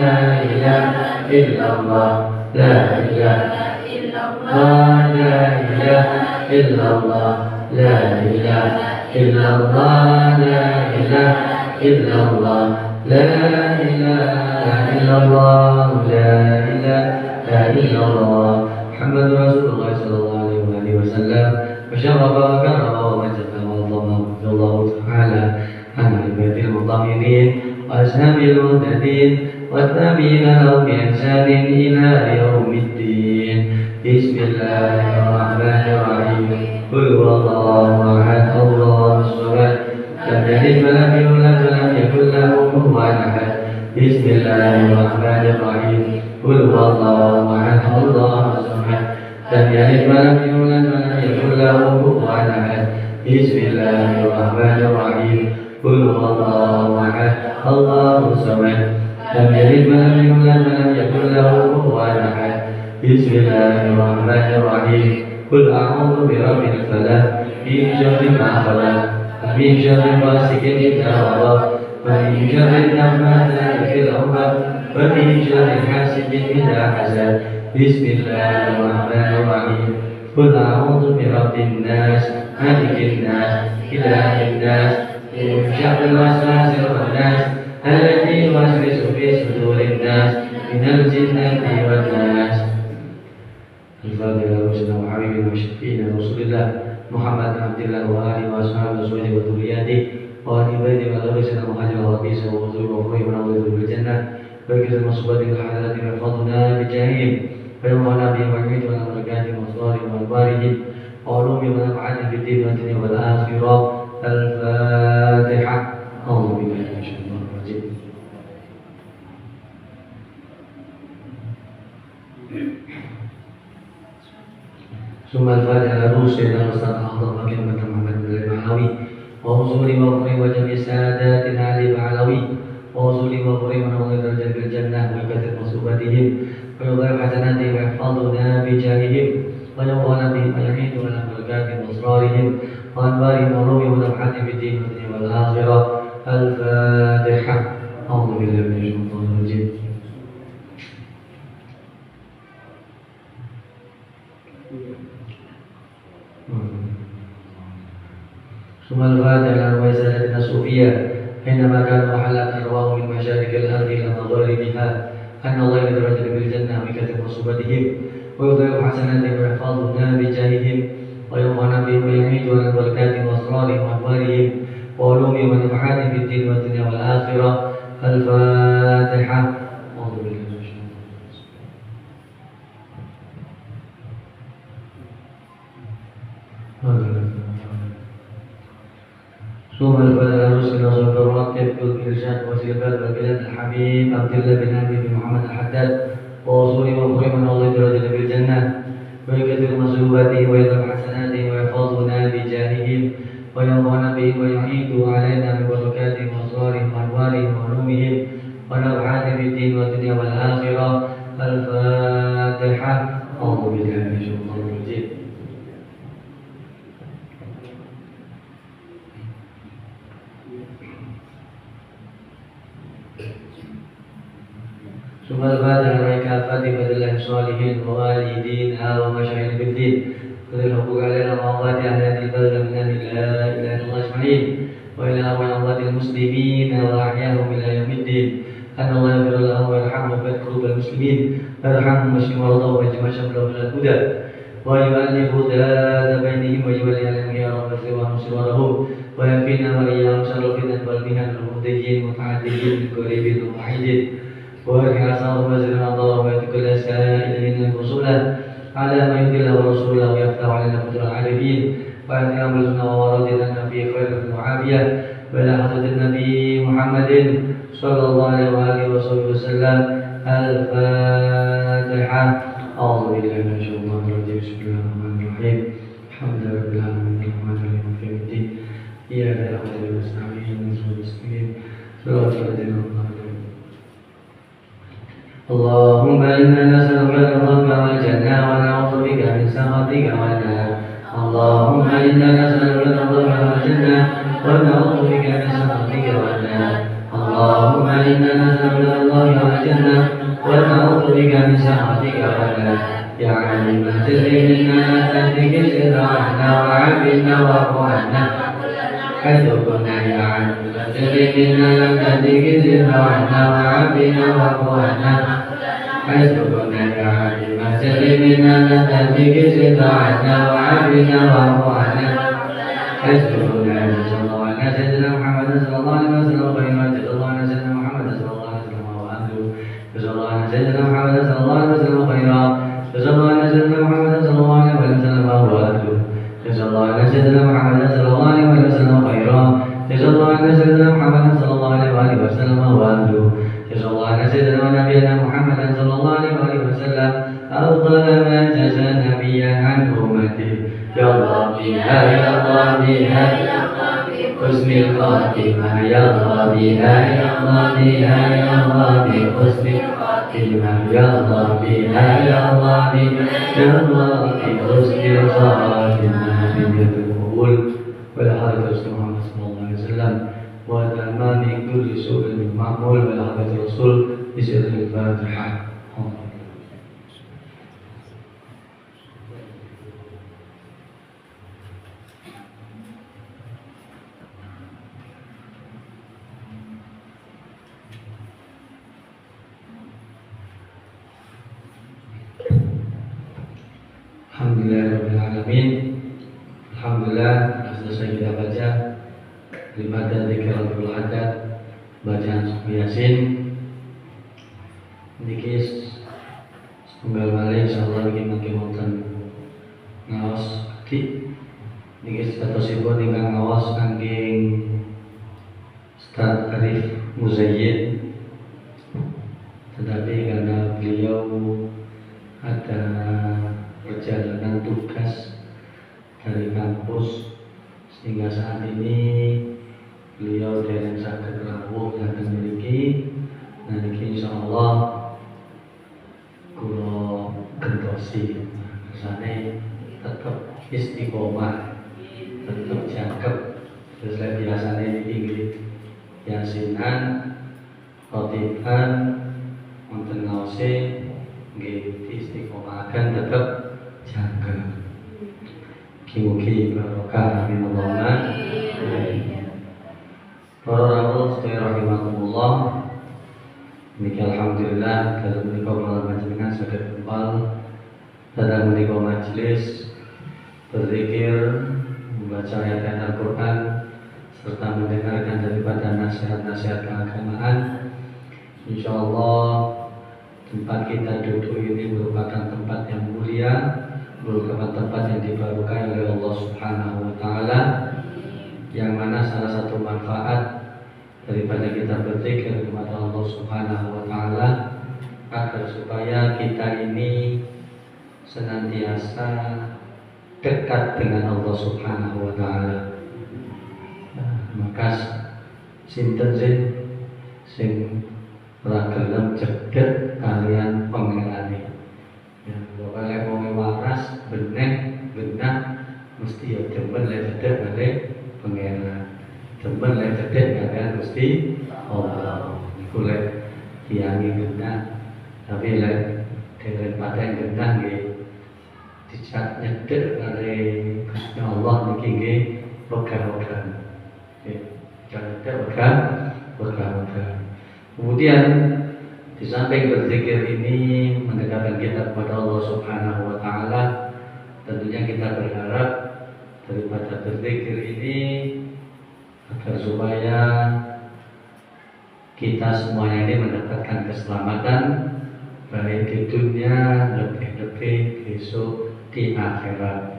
لا إله إلا الله لا إله إلا الله لا إله إلا الله لا إله إلا الله لا إله إلا الله لا إله إلا الله لا إله إلا الله محمد رسول الله صلى الله عليه وسلم وشرف وكرم ومجد وعظم الله تعالى عن عباد المطهرين وأصحاب المهتدين والتابعين لهم بإحسان إلى يوم الدين بسم الله الرحمن الرحيم قل هو الله أحد الله الصمد لم يلد ولم يولد ولم يكن له كفوا أحد بسم الله الرحمن الرحيم قل هو الله أحد الله الصمد لم يلد ولم يولد ولم يكن له كفوا أحد بسم الله الرحمن الرحيم قل هو الله أحد الله الصمد لم يلد ولم يولد ولم يكن له كفوا أحد بسم الله الرحمن الرحيم قل أعوذ برب الفلق من شر ما خلق ومن شر غاسق إذا وقب ومن شر النفاثات في العقد ومن شر حاسد إذا حسد بسم الله الرحمن الرحيم قل أعوذ برب الناس ملك الناس إله الناس من شر الوسواس الخناس الذي يوسوس في صدور الناس من الجنة والناس. الفاتحة لسيدنا وحبيبنا وشفيعنا رسول الله محمد بن عبد الله وآله وأصحابه وأزواجه وذرياته وآل بيته وآل سيدنا مهاجر وأبيس ووزوج وأخوه ونعوذ بالجنة ويكثر المصوبات والحسنات ويحفظنا بجاههم ويرفعنا بهم ويعيدنا بركاتهم وأسرارهم وأنوارهم وعلومهم ونفعاتهم في الدين والدنيا والآخرة. الفاتحة. أعوذ بالله من الشيطان الرجيم. ثم الفاتحة على سيدنا الأستاذ الأعظم وكلمة محمد بن المعلوي ووصولي وفري وجميع ساداتنا علي المعلوي ووصولي وفري ونوضي درجة في الجنة ويكثر مصوباتهم ويضيع حسناتهم ويحفظنا بجاههم ويوفقنا بهم ويعيد على بركاتهم وأسرارهم وأنوارهم وعلومهم ونفحاتهم في الدين والدنيا والآخرة. الفاتحة. أعوذ بالله من الشيطان الرجيم. ثم الفاتحة على أرواح سادتنا الصوفية حينما كان محلات أرواح من مشارق الأرض إلى مغاربها أن الله يدرج بالجنة بكثر مصوبتهم ويضيع حسناتهم ويحفظنا بجاههم ويرفعنا بهم ويعيد على بركاتهم وأسرارهم وأنوارهم وعلومهم ونفحاتهم في الدين والدنيا والآخرة. الفاتحة. أعوذ بالله من الشيطان الرجيم. ثم الفاتحة رسل وصلى الراتب بالإرشاد والسلفات والبلاد الحبيب عبد الله بن أبي بن محمد الحداد ووصوله وفريم الله درجة في الجنة ويكثر مصلوباته ويضرب حسناته ويحفظنا بجاههم ويرضون بهم ويعيد علينا ببركاتهم وأسرارهم وأنوارهم وعلومهم ونفعاتهم في الدين والدنيا والآخرة. الفاتحة. أعوذ بالله من الشيطان الرجيم. ثم الفاتحة على كافة بدل الصالحين ووالدينا ومشايخ الدين وذي الحقوق علينا وأموات أهل البلد من أهل لا إله إلا الله أجمعين وإلى أرواح أموات المسلمين وأحياهم إلى يوم الدين أن الله يغفر لهم ويرحمهم ويغفر قلوب المسلمين ويرحمهم ويشفي مرضاهم ويجمع شملهم إلى الهدى ويؤلف ذات بينهم ويولي عليهم يا رب سواهم سوارهم ويكفينا وإياهم شر الفتن والمهن والمبتدئين المتعددين من قريب وبعيد ويرحم أصحابه وزر الأنظار ويترك السائلين الوصولا على ما يرضي الله ورسوله ويفتح علينا فتوح العارفين ويأتينا بالسنة ووردنا في خير وعافية وإلى حضرة النبي محمد صلى الله عليه وآله وصحبه وسلم. الفاتحة. أعوذ بالله من الشيطان الرجيم. بسم الله الرحمن الرحيم. الحمد لله رب العالمين الرحمن الرحيم مالك يوم الدين إياك نعبد وإياك نستعين اهدنا الصراط المستقيم صراط الذين أنعمت عليهم. اللهم إنا نسألك الرضا والجنة ونعوذ بك من سخطك والنار. اللهم إنا نسألك الرضا والجنة ونعوذ بك من سخطك والنار. اللهم إنا نسألك الله والجنة ونعوذ بك من سخطك والنار يا عليم السر منا لا تهلك السر عنا وعافنا واعف عنا حيث كنا يا عليم السر منا لا تهلك السر عنا وعافنا واعف عنا حيث كنا يا عليم السر منا لا تهلك السر عنا وعافنا واعف عنا حيث كنا صلى الله على سيدنا محمد صلى الله عليه وسلم وبركاته الله على سيدنا محمد صلى الله عليه وسلم وأهله صلى الله على سيدنا محمد صلى الله عليه وسلم خيرا صلى الله على سيدنا محمد صلى الله عليه وسلم وأهله صلى الله على سيدنا محمد صلى الله عليه وسلم خيرا صلى الله على سيدنا محمد صلى الله عليه وسلم وأهله صلى الله على سيدنا ونبينا محمد صلى الله عليه وسلم أفضل ما جزى نبيا عن أمته يا الله بها يا الله بها حسن الخاتمة يا الله بها يا الله بها يا الله بحسن الخاتمة يا الله بها يا الله بها يا الله بحسن الخاتمة بيد القبول والحضرة رسول محمد صلى الله عليه وسلم وتمام كل سوء معمول والحضرة الرسول بسر الفاتحة. Alhamdulillahirrahmanirrahim. Alhamdulillah selesai kita baca daripada Dzikiratul Adad, bacaan suku Yasin. Niki setunggal malih insyaallah iki mangke wonten ngaos di niki satosipun ingkang ngaos saking Ustaz Arif Muzayyid. Tetapi karena beliau ada perjalanan tugas dari kampus sehingga saat ini beliau dereng saged rawuh dhateng mriki. Nah niki insyaallah kula gentosi kersane tetep istiqomah, tetep jangkep. Terus biasane niki nggih yasinan, khotiban, wonten ngaose nggih istiqomahaken tetep jangkep. Mugi-mugi barokah amin Allahumma. Para rawuh sedaya rahimakumullah. Niki alhamdulillah dalam menika kula panjenengan saged kempal dalam menika majelis berzikir, membaca ayat-ayat Al-Qur'an serta mendengarkan daripada nasihat-nasihat keagamaan. Insyaallah tempat kita duduk ini merupakan tempat yang mulia, merupakan tempat yang diberkahi oleh Allah Subhanahu wa taala, yang mana salah satu manfaat daripada kita berzikir kepada Allah Subhanahu wa taala agar supaya kita ini senantiasa dekat dengan Allah Subhanahu wa taala. Maka sinten sing ora gelem cedhek kalian pangerane. Ya, pokoke wong waras benek genah mesti ya demen lek cedhek kali pangeran. Demen lek cedhek kalian mesti Allah. Iku lek tiangi genah, tapi lek dereng paten genah nggih dijak nyedhek kali Gusti Allah niki nggih wegah-wegah. Jangan wegah-wegah. Kemudian di samping berzikir ini mendekatkan kita kepada Allah Subhanahu wa taala, tentunya kita berharap daripada berzikir ini agar supaya kita semuanya ini mendapatkan keselamatan baik di dunia, lebih-lebih besok di akhirat.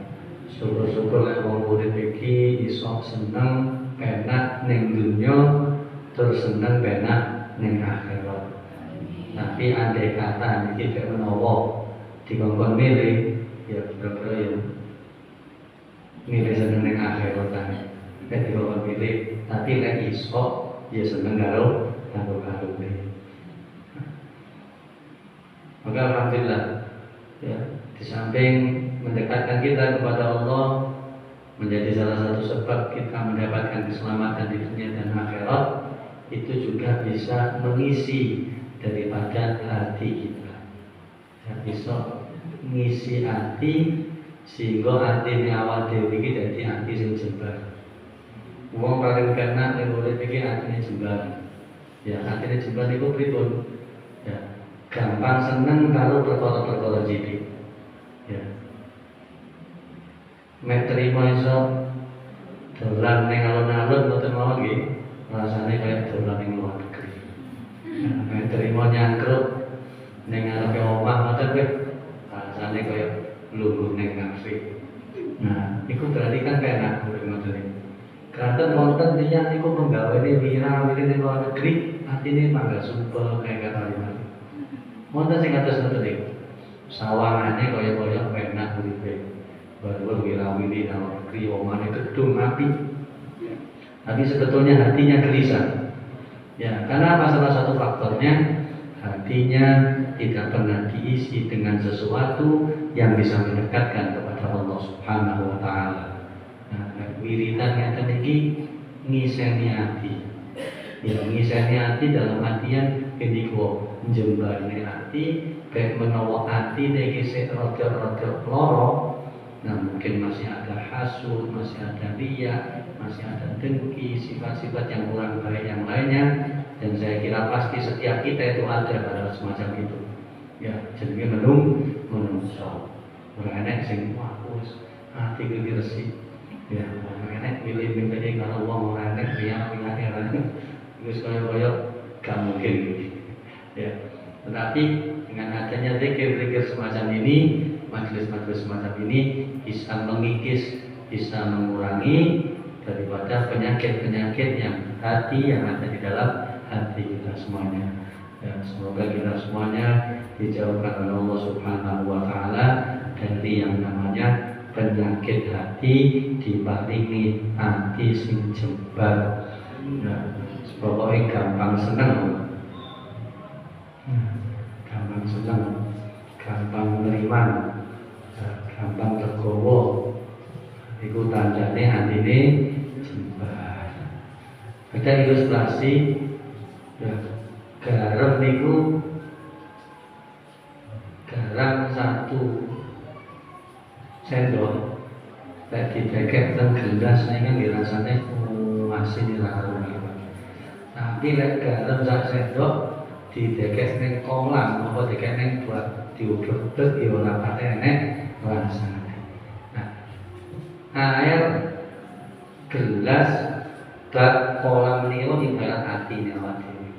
Syukur-syukur lek wong urip iki iso seneng penak ning dunya terus seneng penak ning akhirat. Tapi andai kata iki gak menawa dikongkon milih, ya bener-bener ya milih seneng ning akhirat kan. Nek dikongkon milih, tapi lek iso ya seneng karo karone. Maka alhamdulillah ya, di samping mendekatkan kita kepada Allah menjadi salah satu sebab kita mendapatkan keselamatan di dunia dan akhirat, itu juga bisa mengisi daripada hati kita. Ya, bisa ngisi hati sehingga hati awal dewi iki dadi hati sing jembar. Wong paling kena ning urip iki hatine jembar. Ya, hatine jembar niku pripun? Ya, gampang seneng karo perkara-perkara cilik. Ya. Mek terima iso dolan ning alun-alun mboten mawon nggih. Rasane kaya dolan ning luar negeri. Mek terima nyangkruk ning ngarepe omah mboten nggih. Rasane kaya lungguh ning kafe. Nah, iku berarti kan penak ngoten. Kanten wonten tiyang niku penggaweane wira-wiri ning luar negeri, atine mangga sumpah kaya kalimat. Wonten sing kados ngoten niku. Sawangane kaya-kaya penak uripe. Baru wira-wiri nang luar negeri omane gedung api. Tapi sebetulnya hatinya gelisah. Ya, karena apa? Salah satu faktornya hatinya tidak pernah diisi dengan sesuatu yang bisa mendekatkan kepada Allah Subhanahu wa taala. Nah, wiridan ngeten iki ngiseni hati. Ya, ngiseni hati dalam artian geniko njembarne hati, kayak menawa hati iki sik rada-rada loro. Nah, mungkin masih ada hasud, masih ada riya, masih ada dengki, sifat-sifat yang kurang baik yang lainnya. Dan saya kira pasti setiap kita itu ada pada semacam itu. Ya, jadi menungso. Ora enek sing wis ati iki resik. Ya, ora enek milih-milih kalau wong ora enek riya pinake wis kaya-kaya gak mungkin. Ya. Tetapi dengan adanya zikir-zikir semacam ini, majelis-majelis semacam ini bisa mengikis, bisa mengurangi daripada penyakit-penyakit yang hati yang ada di dalam hati kita semuanya. Ya, semoga kita semuanya dijauhkan oleh Allah Subhanahu wa taala dari yang namanya penyakit hati, diparingi hati sing jembar. Nah, pokoknya gampang seneng. Gampang seneng, gampang menerima, gampang tergowo. Iku tandane hatine jembar. Ada ilustrasi ya, garam niku garam 1 sendok lek didekek teng gelas niki kan rasane asin harum. Tapi lek garam 1 sendok didekek ning kolam apa didekek ning buat diuduk-uduk ya ora pate enek rasane. Nah, air gelas bak kolam niku ibarat hati awak dhewe.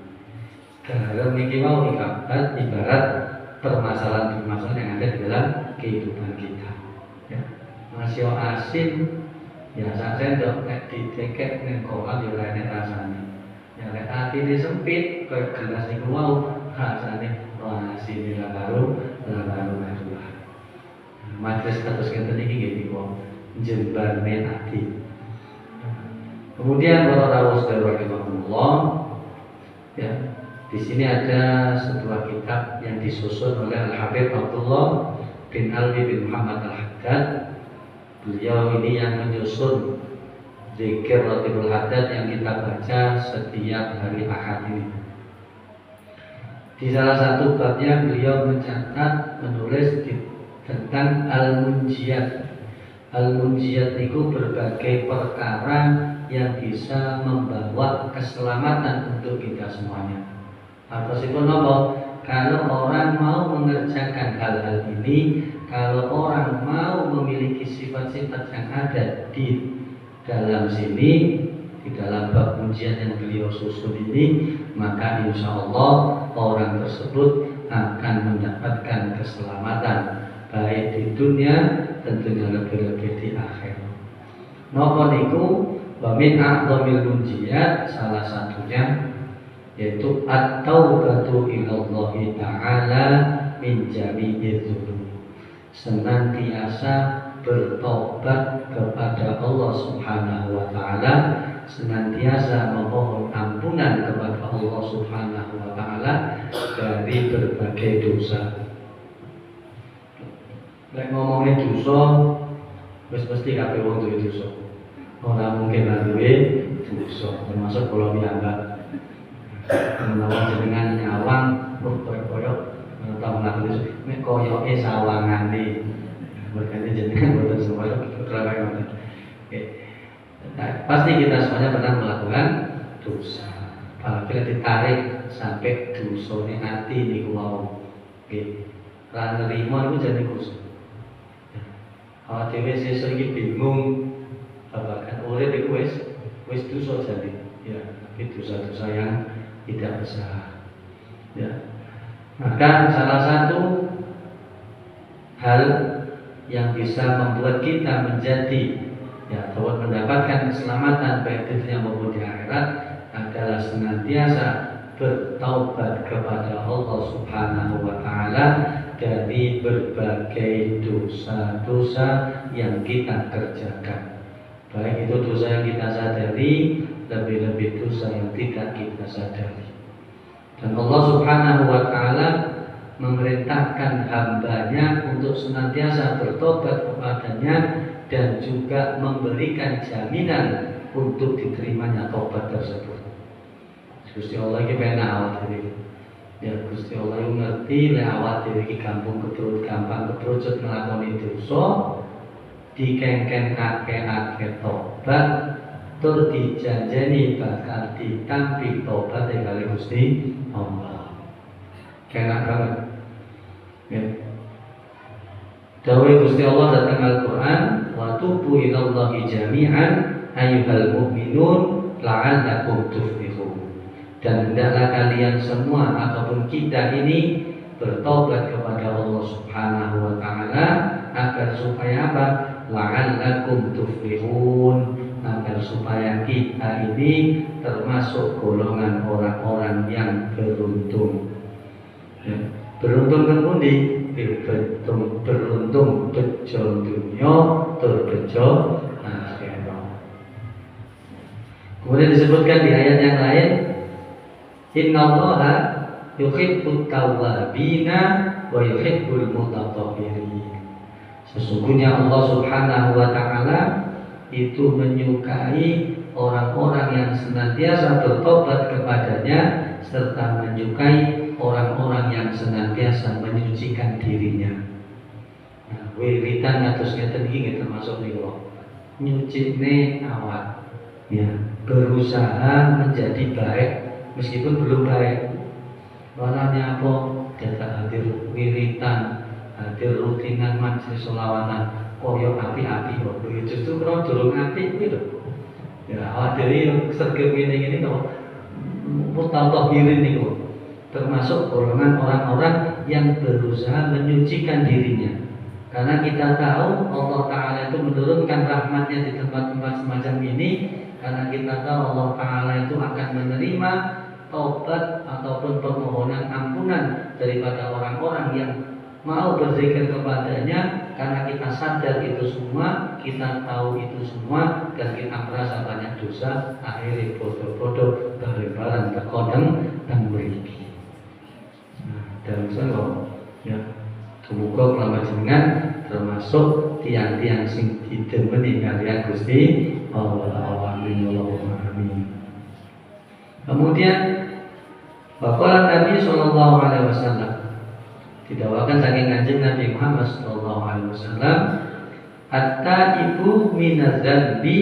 Garam niki mau ibarat permasalahan-permasalahan yang ada di dalam kehidupan kita. Ya. Masih asin, ya sak sendok nek didekek ning kolam ya ora enek rasane. Ya lek atine sempit kaya gelas niku mau rasane asin ora karo medula. Majelis kados ngeten iki nggih niku jembarne hati. Kemudian para rawuh rahimahullah, ya, di sini ada sebuah kitab yang disusun oleh Al-Habib Abdullah bin Alwi bin Muhammad Al-Haddad. Beliau ini yang menyusun zikir Ratibul Haddad yang kita baca setiap hari Ahad ini. Di salah satu babnya beliau mencatat, menulis tentang Al-Munjiyat. Al-Munjiyat itu berbagai perkara yang bisa membawa keselamatan untuk kita semuanya. Artinya apa? Kalau orang mau mengerjakan hal-hal ini, kalau orang mau memiliki sifat-sifat yang ada di dalam sini, di dalam bab munjiat yang beliau susun ini, maka insya Allah orang tersebut akan mendapatkan keselamatan baik di dunia, tentunya lebih-lebih di akhir. Napa niku wa min a'dhamil munjiat, salah satunya yaitu at-taubatu ilallahi ta'ala min jami'i dzunub. Senantiasa bertobat kepada Allah Subhanahu wa taala, senantiasa memohon ampunan kepada Allah Subhanahu wa taala dari berbagai dosa. Lek ngomongin dosa, wis mesti kabeh wong duwe dosa. Ora mungkin ora duwe dosa, termasuk kula piyambak. menawa jenengan nyawang koyok-koyok tau nglaku nek koyoke sawangane berkali jenengan boten semoyo kelawan ngoten. Oke. Nah, pasti kita semuanya pernah melakukan dosa. Apabila ditarik sampai dosane ati niku wau. Nggih. Ra nerima niku jane dosa. Awak dhewe sesuk iki bingung babagan urip iku wis dosa jane. Ya, tapi dosa-dosa yang tidak besar. Ya. Maka salah satu hal yang bisa membuat kita menjadi atau mendapatkan keselamatan baik di dunia maupun di akhirat adalah senantiasa bertaubat kepada Allah Subhanahu wa taala dari berbagai dosa-dosa yang kita kerjakan. Baik itu dosa yang kita sadari, lebih-lebih dosa yang tidak kita sadari. Dan Allah Subhanahu wa taala memerintahkan hambanya untuk senantiasa bertobat kepadanya dan juga memberikan jaminan untuk diterimanya tobat tersebut. Gusti Allah iki pengen awak dhewe. Ya Gusti Allah yang ngerti lek awak dhewe iki gampang keperucut nglakoni dosa, dikengken akeh-akeh tobat, tur dijanjeni bakal ditampi tobat kali Gusti Allah. Kena banget. Ya. Dawai Gusti Allah datang Al-Quran, wa tubu ilallahi jami'an ayyuhal mu'minun la'allakum tuflihun. Dan hendaklah kalian semua ataupun kita ini bertobat kepada Allah Subhanahu wa taala agar supaya apa? La'allakum tuflihun, agar supaya kita ini termasuk golongan orang-orang yang beruntung. Ya. Beruntung kemudian beruntung bejo dunia tur bejo akhirat. Kemudian disebutkan di ayat yang lain, innallaha yuhibbut tawwabina wa yuhibbul mutatahhirin. Sesungguhnya Allah Subhanahu wa taala itu menyukai orang-orang yang senantiasa bertobat kepadanya serta menyukai orang-orang yang senantiasa menyucikan dirinya. Nah, wiritan ngatus ngeten iki termasuk niku. Nyucine awak. Ya, berusaha menjadi baik meskipun belum baik. Warnanya apa? Data hadir wiritan, hadir rutinan majelis sholawatan, koyo api-api kok. Justru kalau durung api kuwi lho. Ya, awak dhewe sergep ngene-ngene kok mutatahhirin niku. Termasuk golongan orang-orang yang berusaha menyucikan dirinya. Karena kita tahu Allah Ta'ala itu menurunkan rahmatnya di tempat-tempat semacam ini. Karena kita tahu Allah Ta'ala itu akan menerima taubat ataupun permohonan ampunan daripada orang-orang yang mau berzikir kepadanya. Karena kita sadar itu semua, kita tahu itu semua, dan kita merasa banyak dosa. Akhirnya bodoh-bodoh bareng-bareng terkodang dan beriki. Dalam sana, ya, semoga kelama jenengan termasuk tiang-tiang sing didemeni kalian Gusti Allah. Amin. Kemudian Bapak Nabi Sallallahu Alaihi Wasallam didawakan saking kanjeng Nabi Muhammad Sallallahu Alaihi Wasallam, hatta ibu minazanbi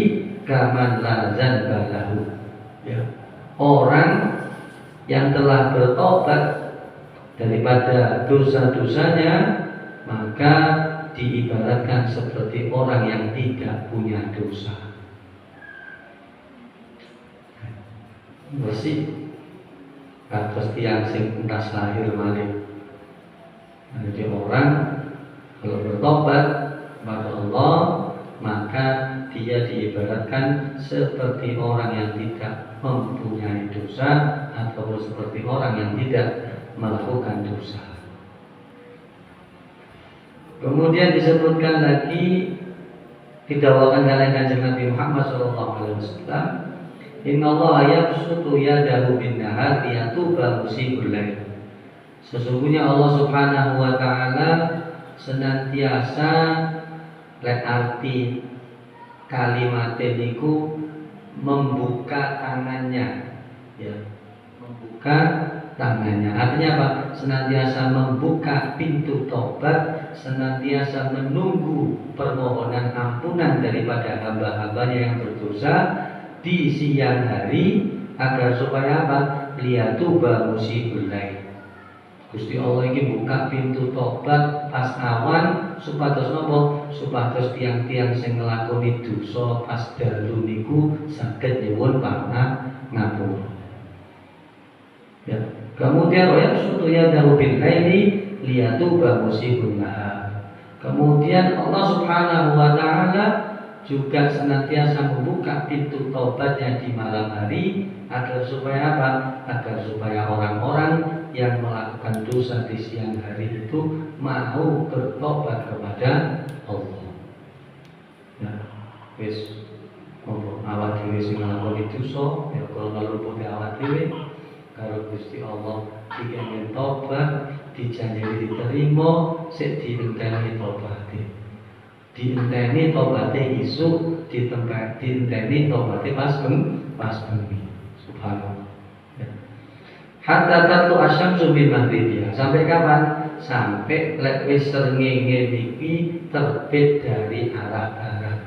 kaman la zanba lahu. Ya, orang yang telah bertobat daripada dosa-dosanya maka diibaratkan seperti orang yang tidak punya dosa. Bersih kados tiyang sing entas lahir malih. Jadi orang kalau bertobat kepada Allah maka dia diibaratkan seperti orang yang tidak mempunyai dosa ataupun seperti orang yang tidak melakukan dosa. Kemudian disebutkan lagi didawakan oleh kanjeng Nabi Muhammad SAW, Inna Allah yabsutu yadahu bin nahar liyatuba musibul lail. Sesungguhnya Allah Subhanahu wa taala senantiasa lek arti kalimat niku membuka tangannya, ya, membuka tangannya. Artinya apa? Senantiasa membuka pintu tobat, senantiasa menunggu permohonan ampunan daripada hamba-hambanya yang berdosa di siang hari, agar supaya apa? Liyatuba musibul lail. Gusti Allah ini buka pintu tobat pas awan supados napa? Supados tiang-tiang sing nglakoni dosa pas dalu niku saged nyuwun pangapura. Ya. Kemudian ya sutuya dawu bil laili liyatuba musibun nahar. Kemudian Allah Subhanahu wa taala juga senantiasa membuka pintu taubatnya di malam hari, agar supaya apa? Agar supaya orang-orang yang melakukan dosa di siang hari itu mau bertobat kepada Allah. Ya, wis awak dhewe sing nglakoni dosa, ya kalau naluput awak dhewe karo Gusti Allah dikengken tobat, dijanji diterima, sik dienteni tobaté. Dienteni tobaté isuk, dienteni tobaté pas bengi. Subhanallah. Hatta tatlu asyamsu min maghribiha. Sampai kapan? Sampai lek wis srengenge niki terbit dari arah barat.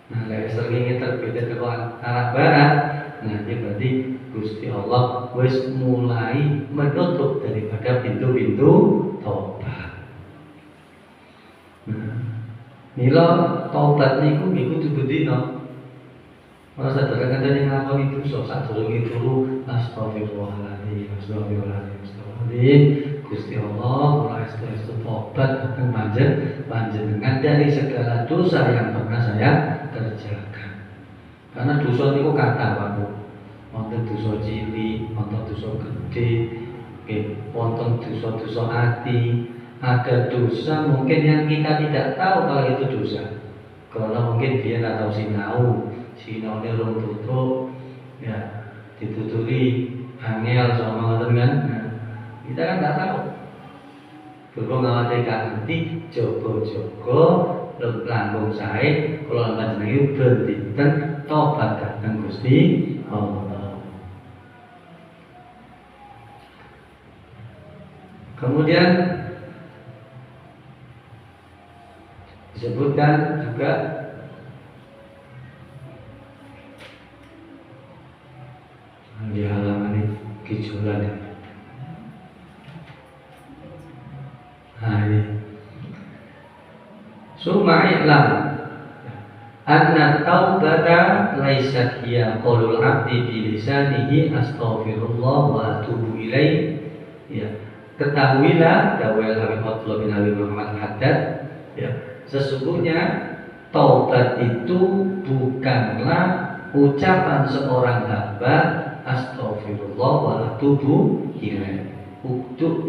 Nah, lek srengenge terbit dari arah barat, nah ini berarti Gusti Allah wis mulai menutup daripada pintu-pintu tobat. Nah, mila tobat niku kudu dina. Masa terkadang yang ngakoni dosa sadurunge turu astagfirullahaladzim, astagfirullahaladzim. Gusti Allah mulai setelah tobat datang panjenengan dari segala dosa yang pernah saya kerjakan. Karena dosa itu kata waktu wonten dosa cilik, wonten dosa gede, wonten dosa-dosa hati. Ada dosa mungkin yang kita tidak tahu kalau itu dosa. Karena mungkin dia tidak tahu sinau ini belum tutup, ya dituturi angel sama ngoten kan. Nah, kita kan nggak tahu. Berhubung ngawate kanthi jogo-jogo lambung sae kula panjenengan berdinten tobat dhateng Gusti Allah. Kemudian disebutkan juga di halaman ini kijulan ini. Nah ini Suma'iklam anna taubata laisat hiya qaulul abdi bilisanihi astaghfirullah wa atubu ilaih. Ya, ketahuilah dawai Abdullah bin Abi Muhammad Haddad, ya, sesungguhnya taubat itu bukanlah ucapan seorang hamba astaghfirullah wa atubu ilaih. Untuk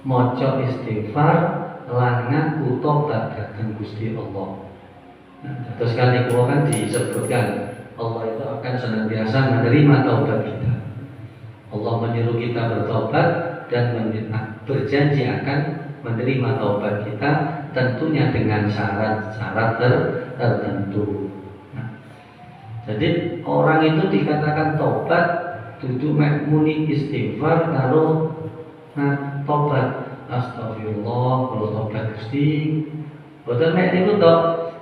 maca istighfar lan ngaku tobat dhateng Gusti Allah. Nah, terus kali kula kan disebutkan Allah itu akan senantiasa menerima taubat kita. Allah menyuruh kita bertobat dan berjanji akan menerima taubat kita, tentunya dengan syarat-syarat tertentu. Jadi orang itu dikatakan tobat dudu mek muni istighfar karo tobat astagfirullah karo tobat Gusti. Boten mek niku to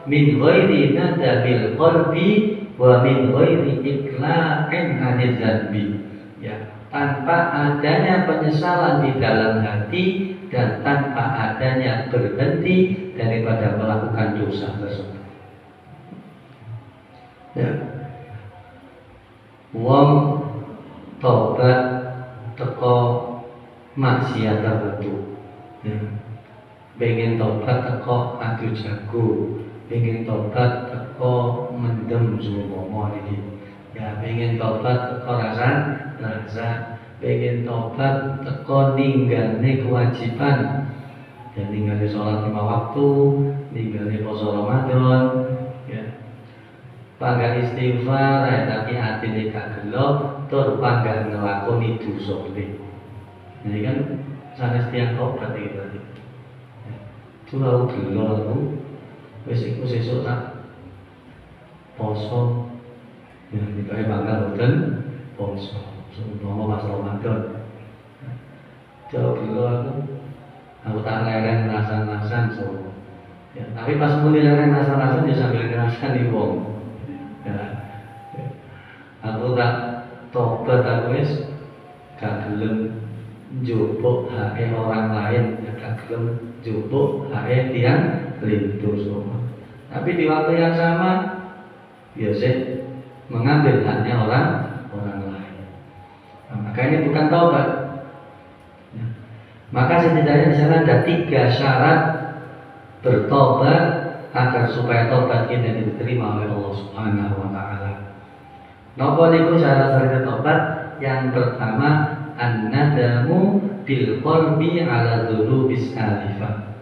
min ghairi nadabil qalbi wa min ghairi iqla'in anil dzanbi. Ya, tanpa adanya penyesalan di dalam hati dan tanpa adanya berhenti daripada melakukan dosa tersebut. Ya. Wong tobat teko maksiat tertentu. Ya. Pengen tobat teko adu jago, pengen tobat teko mendem sumomo iki. Ya, pengen tobat teko rasa, pengen tobat teko ninggalne kewajiban. Dan ninggalne sholat 5 waktu, ninggalne poso Ramadan, ya. Pangga istighfar, tapi hati gak gelo, tur pangga ngelakoni dosa gede. Jadi kan sanes tiang tobat iki berarti. Itu lalu gelo aku, wis iku sesuk tak poso, ya dikae pangga boten poso. Sumpama pas Ramadan. Jauh gelo aku tak lereng nasan-nasan so. Ya, tapi pas muli lereng nasan-nasan ya sambil ngerasan di wong. Ya. Aku tak tobat aku wis gak gelem njupuk hake orang lain, ya gak gelem njupuk hake tiyang lintu semua. Tapi di waktu yang sama biasa mengambil haknya orang lain. Nah, maka ini bukan taubat. Ya. Maka setidaknya di sana ada 3 syarat bertobat agar supaya tobat kita diterima oleh Allah Subhanahu wa taala. Napa niku syarat-syarat tobat? Yang pertama, an-nadamu bil qalbi ala dzunubis salifah.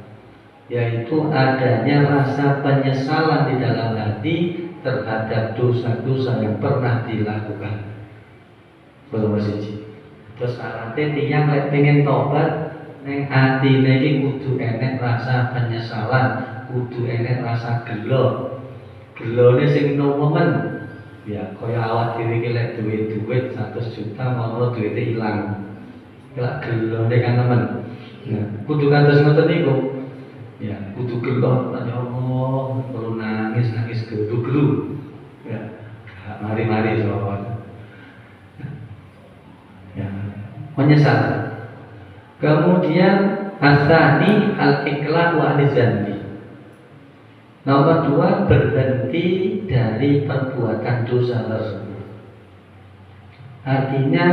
Yaitu adanya rasa penyesalan di dalam hati terhadap dosa-dosa yang pernah dilakukan. Nomor 1. Terus syaratnya tiyang lek pengen tobat ning atine iki kudu enek rasa penyesalan, kudu enek rasa gelo. Gelone sing nomen. Ya, kaya awak dhewe iki lek duwe-duit 100 juta mau duwite ilang. Lek gelone kan temen. Nah, kudu kados ngoten niku. Ya, kudu gelo, ya Allah, perlu nangis gelu-gelu. Ya, mari-mari sowan. Ya, menyesal. Kemudian asani al-iqlah wa alizanbi. Nomor 2, berhenti dari perbuatan dosa tersebut. Artinya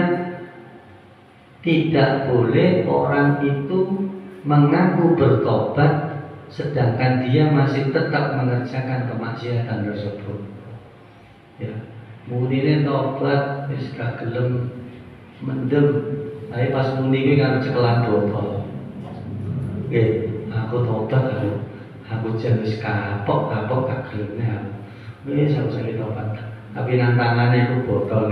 tidak boleh orang itu mengaku bertobat sedangkan dia masih tetap mengerjakan kemaksiatan tersebut. Ya, mune tobat wis gak gelem mendem, tapi pas muni kuwi kan cekelan botol. Nggih, aku tobat aku jan wis kapok gak gelem. Wis aku sakit tobat. Tapi nang tangane iku botol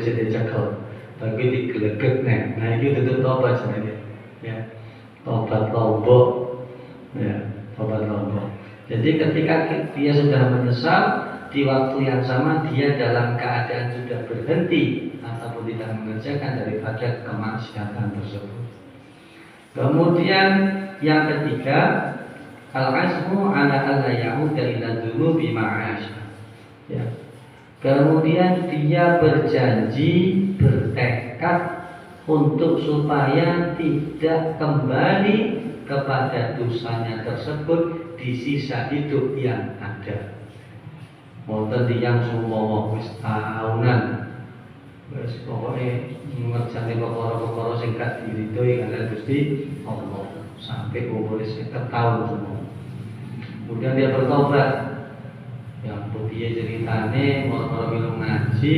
sing dicekel. Tapi digeleget nek. Nah iki tutup tobat jenenge. Ya. Tobat lombok. Ya, tobat lombok. Jadi ketika dia sudah menyesal, di waktu yang sama dia dalam keadaan sudah berhenti ataupun tidak mengerjakan daripada kemaksiatan tersebut. Kemudian yang ketiga, al-azmu ala alla ya'uda ila dzunubi ma'asya. Ya. Kemudian dia berjanji, bertekad untuk supaya tidak kembali kepada dosanya tersebut di sisa hidup yang ada. Wonten tiyang sumpama wis tahunan wis pokoke ngerjani perkara-perkara sing gak diridhoi kaliyan Gusti Allah sampai umur 50 tahun semua. Kemudian dia bertobat. Yang putih ceritane mau minum ngaji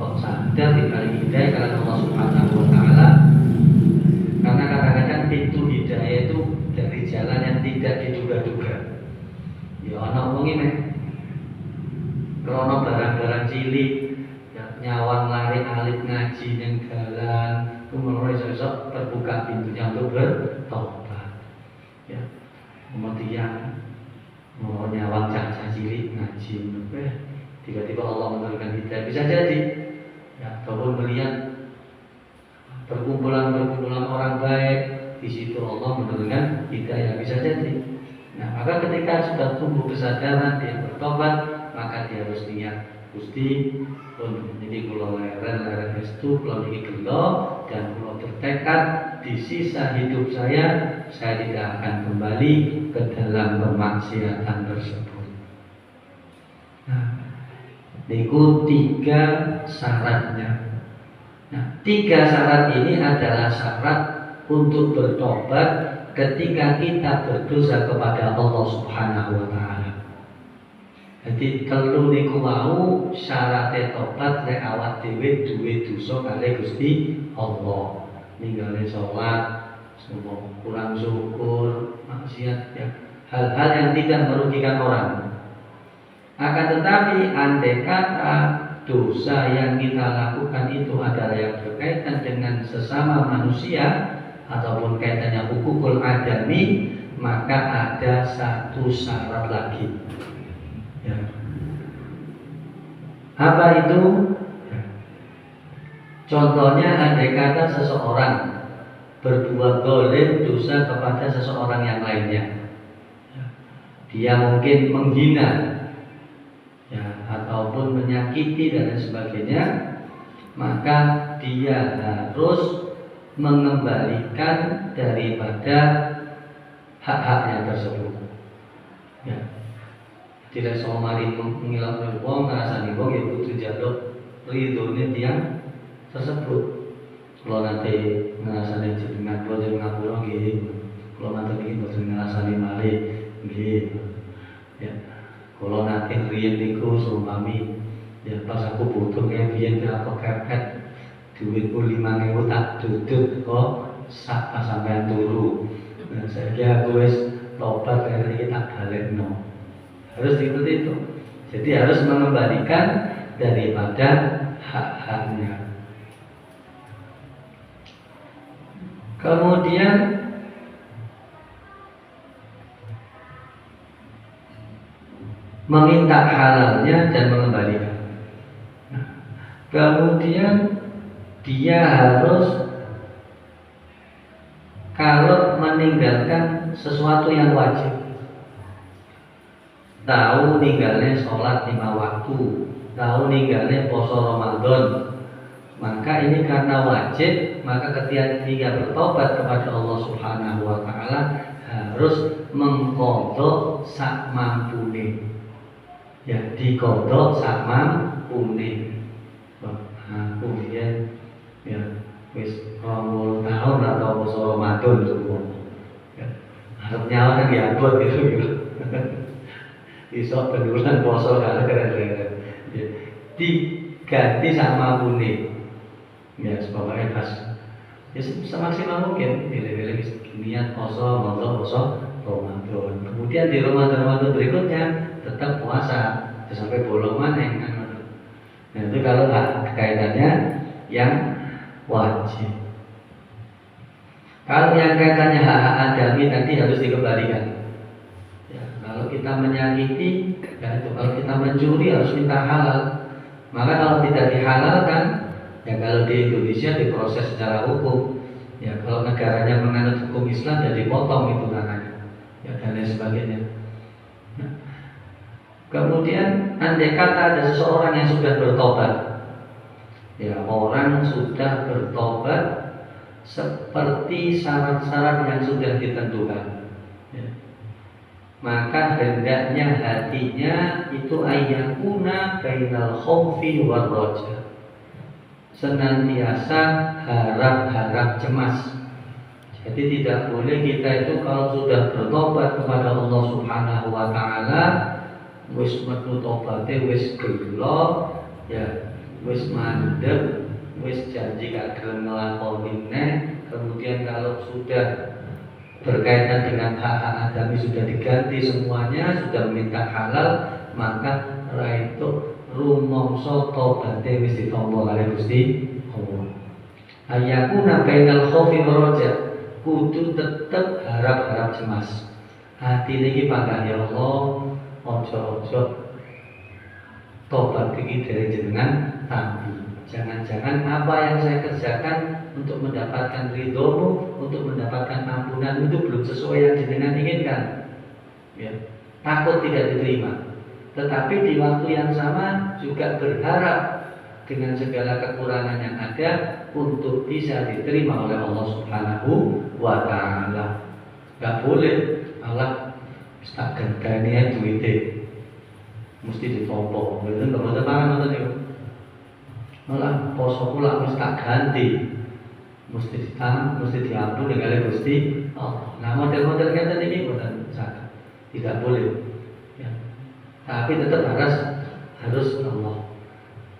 kok sadar dibalik hidayah karena Allah Subhanahu wa taala. Karena kadang-kadang pintu hidayah itu dari jalan yang tidak diduga-duga. Ya ana wong iki krono barang-barang cilik ya, nyawang lari alit ngaji ning dalan umur iso terbuka pintunya untuk bertobat. Ya. Kemudian mau nyawang caca cilik ngaji, tiba-tiba Allah menurunkan hidayah, bisa jadi. Ya, ataupun melihat perkumpulan orang baik, di situ Allah menurunkan hidayah, bisa jadi. Nah, maka ketika sudah tumbuh kesadaran dia bertobat, maka dia harus niat Gusti pun jadi kula leren restu kula niki gelo dan kula bertekad di sisa hidup saya tidak akan kembali ke dalam kemaksiatan tersebut. Nah, niku 3 syaratnya. Nah, 3 syarat ini adalah syarat untuk bertobat ketika kita berdosa kepada Allah Subhanahu wa taala. Jadi telu niku mau syarat tobat nek awak dhewe duwe dosa kali Gusti Allah. Ninggale salat, semua kurang syukur, maksiat ya, hal-hal yang tidak merugikan orang. Akan tetapi andai kata dosa yang kita lakukan itu adalah yang berkaitan dengan sesama manusia ataupun kaitannya hukukul adami, maka ada 1 syarat lagi. Ya. Apa itu? Contohnya andai kata seseorang berbuat dolim dosa kepada seseorang yang lainnya, dia mungkin menghina ya, ataupun menyakiti dan lain sebagainya, maka dia harus mengembalikan daripada hak-haknya tersebut. Ya. Tidak somari mengilang wong ngrasani wong ya kudu njaluk ridhone tiyang tersebut. Kalau nanti ngrasani jenengan kula jeneng ngapura nggih. Kalau nanti iki boten ngrasani malih nggih. Ya. Kalau nanti riyen niku sumpami ya pas aku butuh kayak biyen aku kepet duitku 5.000 tak duduk kok sak pas sampean turu. Nah, saya kira aku wis tobat kali ini tak balekno. Harus seperti itu. Jadi harus mengembalikan daripada hak-haknya. Kemudian meminta halalnya dan mengembalikan. Nah, kemudian dia harus kalau meninggalkan sesuatu yang wajib, tahu ninggalnya sholat 5 waktu, tahu ninggalnya poso Ramadan, maka ini karena wajib, maka ketika dia bertobat kepada Allah Subhanahu wa Ta'ala harus mengkodok sak mampune, ya dikodok sak mampune. Aku ya wis 20 tahun atau poso Ramadan semua, ya harap nyawa kan diabot gitu. Isok benulan poso kalau keren-keren ya, diganti sama bune ya sebabnya pas ya semaksimal mungkin pilih-pilih niat poso Ramadan, kemudian di Ramadan berikutnya tetap puasa sampai bolong maneh kan. Nah itu kalau kaitannya yang wajib. Kalau yang kaitannya hak-hak adami tadi harus dikembalikan. Kalau kita menyakiti, ya itu. Kalau kita mencuri harus minta halal. Maka kalau tidak dihalalkan, ya kalau di Indonesia diproses secara hukum. Ya kalau negaranya menganut hukum Islam, ya dipotong itu tangannya, ya dan lain sebagainya. Nah, kemudian andai kata ada seseorang yang sudah bertobat, ya orang sudah bertobat seperti syarat-syarat yang sudah ditentukan. Ya. Maka hendaknya hatinya itu ayyakuna bainal khaufi war raja, senantiasa harap-harap cemas. Jadi tidak boleh kita itu kalau sudah bertobat kepada Allah Subhanahu wa Ta'ala, wis metu tobaté wis gelo ya, wis mandeg, wis janji gak gelem nglakoni neh, kemudian kalau sudah berkaitan dengan hak-hak adami sudah diganti semuanya, sudah minta halal, maka itu rumangsa tobaté wis ditampa kali Gusti Allah. Ayakuna bainal khaufi war raja, kudu tetep harap-harap cemas. Hati niki pangkat ya Allah, ojo-ojo tobat iki dari jenengan tapi jangan-jangan apa yang saya kerjakan untuk mendapatkan ridhomu, untuk mendapatkan ampunan itu belum sesuai yang jenengan inginkan. Ya, takut tidak diterima. Tetapi di waktu yang sama juga berharap dengan segala kekurangan yang ada untuk bisa diterima oleh Allah Subhanahu wa Ta'ala. Gak boleh Allah tak gantane duite mesti ditompo. Betul enggak ada pangan ngoten niku. Malah poso kula mesti tak ganti. Mesti ditanam, mesti diampun dengan Gusti Allah. Nah model-model ngeten iki boten saged. Tidak boleh. Ya. Tapi tetap harus Allah.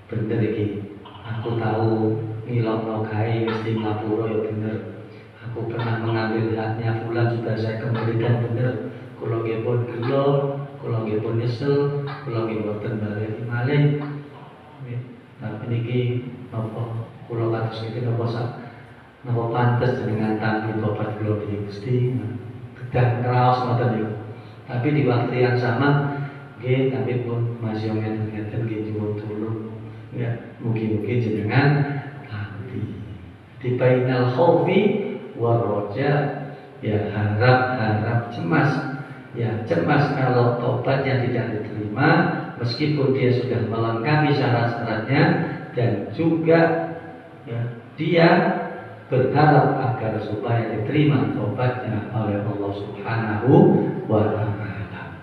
Bener iki. Aku tahu ngilokno kae mesti ngapura ya bener. Aku pernah mengambil haknya fulan sudah saya kembalikan bener. Kula nggih pun gelo, kula nggih pun nyesel, kula nggih boten bali malih. Tapi niki napa kula kados niki napa pantes dengan tampi tobat kula niki Gusti. Kedah ngraos ngoten niku. Tapi di waktu yang sama nggih tapi pun masih ngeten-ngeten nggih nyuwun tulung. Ya, mugi-mugi jenengan di bainal khaufi war roja, ya harap cemas, ya cemas kalau tobatnya tidak diterima meskipun dia sudah melengkapi syarat-syaratnya, dan juga ya, dia berharap agar supaya diterima tobatnya oleh Allah Subhanahu wa Ta'ala.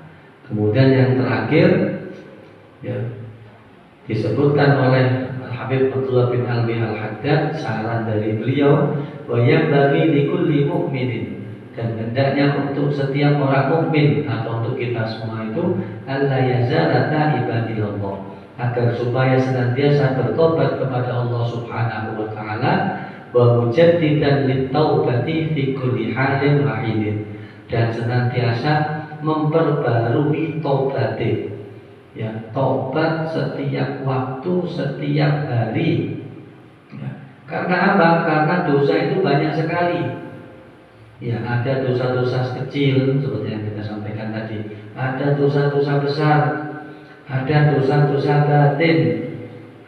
Kemudian yang terakhir, ya, disebutkan oleh Habib Abdullah bin Alwi Al-Haddad, saran dari beliau, wa yanbaghi likulli mu'minin, dan hendaknya untuk setiap orang mukmin atau untuk kita semua itu alla yazala ta'iban ilallah, agar supaya senantiasa bertobat kepada Allah Subhanahu wa Ta'ala, wa mujaddidan litaubati fi kulli halin wa hinin, dan senantiasa memperbarui taubatnya, ya, tobat setiap waktu, setiap hari, ya. Karena apa? Karena dosa itu banyak sekali. Ya, ada dosa-dosa kecil seperti yang kita sampaikan tadi, ada dosa-dosa besar, ada dosa-dosa batin,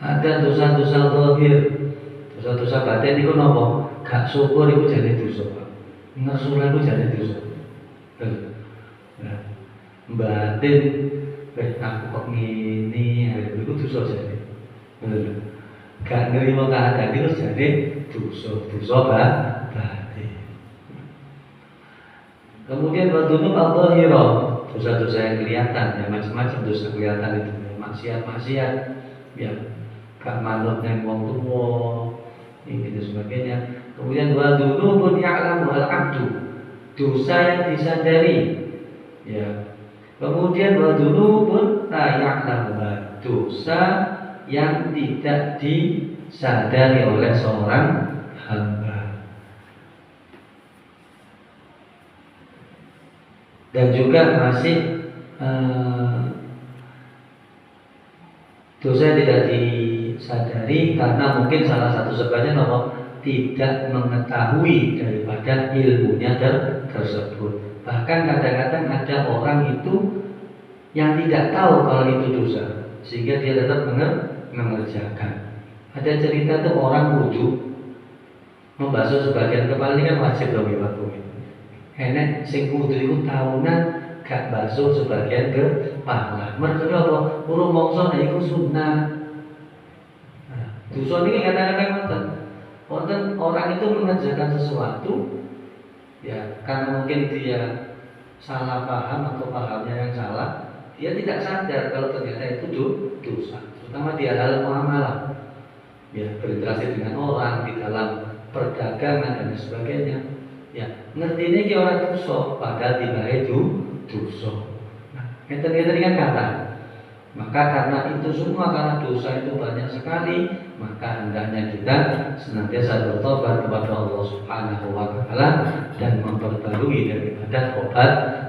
ada dosa-dosa zahir. Dosa-dosa batin itu nopo? Gak syukur itu jadi dosa. Ngersul itu jadi dosa. Nah, batin, aku kok ngini, itu dosa jadi. Gak nerima keadaan itu jadi dosa batin. Kemudian wadunub al-dhahira, dosa-dosa yang kelihatan, ya macam-macam dosa kelihatan itu, maksiat-maksiat, ya gak manut neng wong tuwa, ini dan sebagainya. Kemudian wadunubun ya'lamu al-abdu, dosa yang disadari, ya. Kemudian wadunubun la ya'lamu, dosa yang tidak disadari oleh seorang hamba. Dan juga masih dosa tidak disadari karena mungkin salah satu sebabnya nopo tidak mengetahui daripada ilmunya tersebut. Bahkan kadang-kadang ada orang itu yang tidak tahu kalau itu dosa, sehingga dia tetap mengerjakan. Ada cerita tuh orang wudu membasuh sebagian kepala, ini kan wajib dong ya Pak. Enek sing wudu iku tahunan gak basuh sebagian kepala. Mergo apa? Urung mongso nek iku sunah. Nah, dosa niki kadang-kadang wonten orang itu mengerjakan sesuatu, ya karena mungkin dia salah paham atau pahamnya yang salah, dia tidak sadar kalau ternyata itu dosa. Terutama di hal muamalah, ya berinteraksi dengan orang di dalam perdagangan dan sebagainya. Ya, ngerti ini orang dosa, padahal tidak itu dosa. Nah, kita kan kata. Maka karena itu semua, karena dosa itu banyak sekali, maka hendaknya kita senantiasa bertobat kepada Allah Subhanahu wa Ta'ala dan memperbarui daripada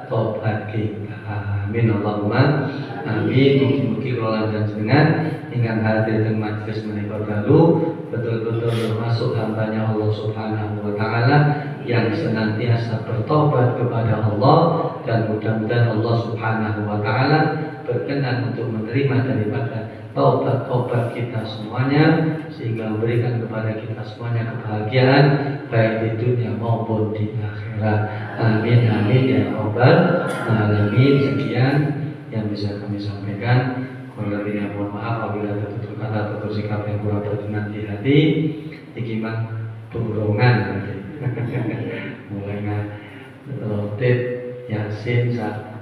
tobat kita. Amin Allahumma amin. Mugi-mugi kula dan jenengan ingkang hadir ing majelis menika dalu betul-betul termasuk hambanya Allah Subhanahu wa Ta'ala yang senantiasa bertobat kepada Allah, dan mudah-mudahan Allah Subhanahu wa Ta'ala berkenan untuk menerima daripada taubat-taubat kita semuanya, sehingga memberikan kepada kita semuanya kebahagiaan baik di dunia maupun di akhirat. Amin amin ya rabbal alamin. Sekian yang bisa kami sampaikan. Kurang lebihnya mohon maaf apabila tertutur kata atau sikap yang kurang berkenan di hati. Iki mah dorongan nanti. Mulai rotip yasin sak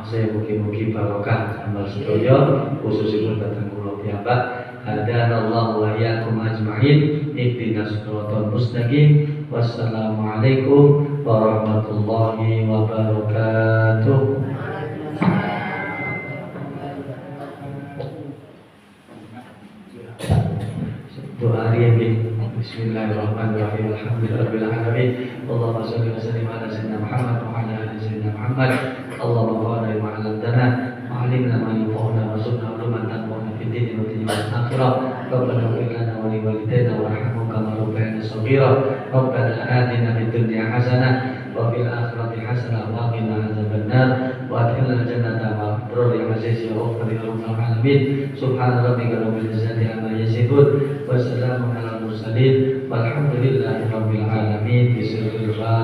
saya mugi-mugi barokah amal sedaya khususipun datang kula piyambak. Hadanallahu wa iyyakum ajmain ihdinas siratal mustaqim. Wassalamualaikum warahmatullahi wabarakatuh. Doa hari ini. Bismillahirrahmanirrahim. Alhamdulillahirabbil alamin. Allahumma shalli wa sallim ala sayyidina Muhammad wa ala ali sayyidina Muhammad. Allahumma barik wa 'allamtana wa 'allimna ma yanfa'una warzuqna 'ilman tanfa'una fid dini wa dunya wal akhirah. Rabbana ighfir lana wa li walidayna warhamhum kama rabbayana shaghira. Rabbana atina fid dunya hasanah wa fil akhirati hasanah wa qina adzabannar wa adkhilna jannata ma'al abrar ya aziz ya rabbal alamin. Subhana rabbika rabbil izzati amma yasifun wa salamun alal mursalin Walhamdulillahirabbil alamin. Bismillahirrahmanirrahim.